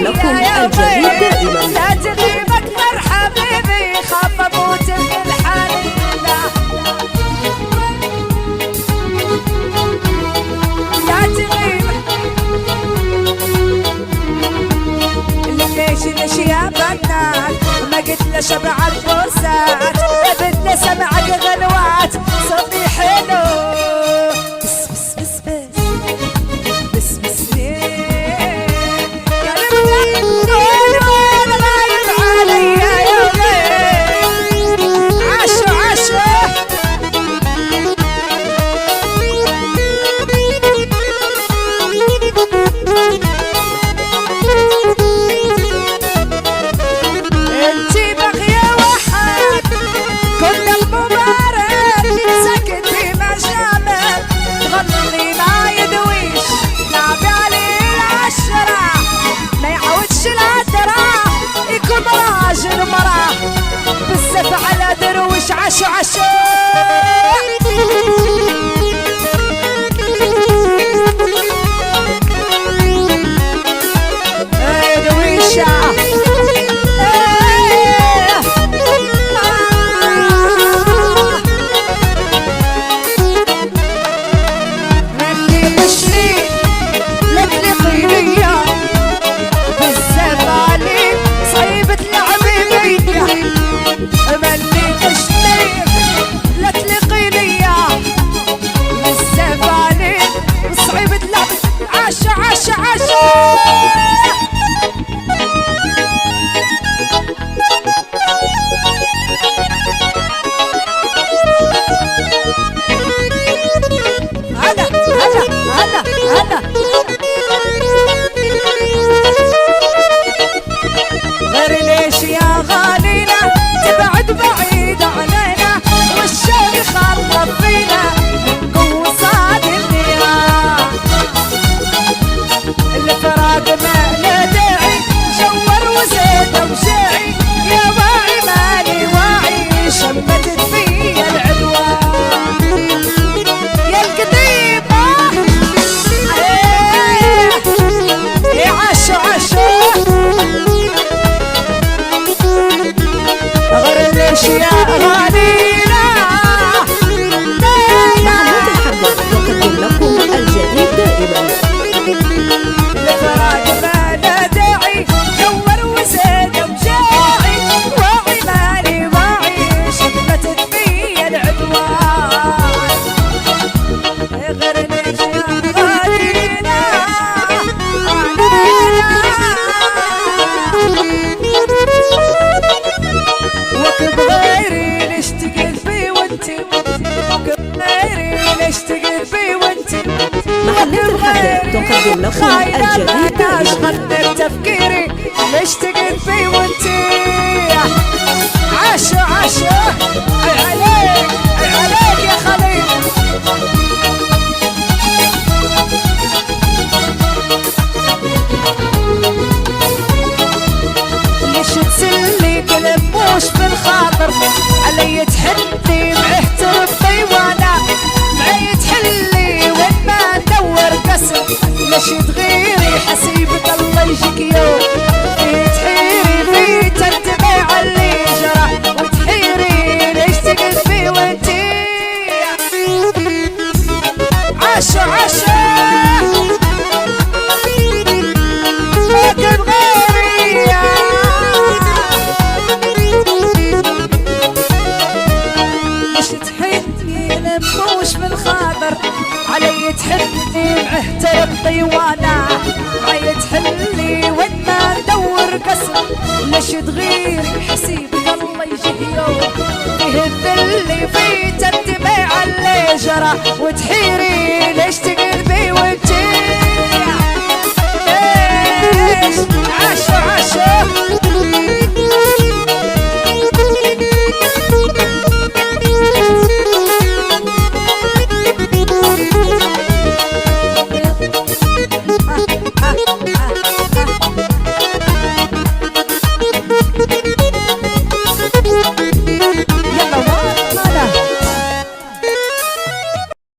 لكم الجديد دائما. لا تغيب اكثر حبيبي خاف اموت بالحنين. لا تغيب ليش يا بنات ما قلت له شبع البوسات بدنا سمعك غنوات صوتي حلو بس بس بس بس بس بس على درويش عشو عشو درويشة مني مشري لتلقي ليا بالزيت علي صعيبة لعبي بيا مني تشتري لا تلقي ليا بالسيف عليك وصعيب تلعب عاشا عاشا عاشا هلا هلا هلا هلا غير ليش يا غالينا تبعد بعيد علينا والشوق يخرب فينا من قوة صاد النيران الفراق ما له داعي شور وزيد وشاعي يا واعي مالي واعي شمتت فيا العدوان يا القديمة يا عشو عشو غير ليش يا غالينا محلات الحدث تقدم لكم الجديد دائما. الفراق ما له داعي دور وزاد وجاعي واعي مالي واعي شمتت فيا العدوان غير ليش يا غالينا وكب غيري ليش تقلبي وانتي وكب غيري ليش تقلبي وانتي محلات الحدث تقدم لكم الجديد دائما. اشغل تفكيري ليش تقلبي وانتي عاشو عاشو اي عليك اي عليك يا خليل ليش تسلي قلب موش بالخاطر علي تحلي معترف طيوانا معي تحلي وين ما ندور قسم ليش تغيري حسيبك الله يجيك يوم في تحيري في تنتبه علي جرى وتحيري ليش تقلبي وانتي عاشو عاشو وكب غيري ليش تحني لموش من خاطر علي تحلي معترف طيوانا معي تحلي وين ما ندور قسم ليش تغيري حسيبك الله يجيه يوم فيه الذل في تنتبه على جرى وتحيري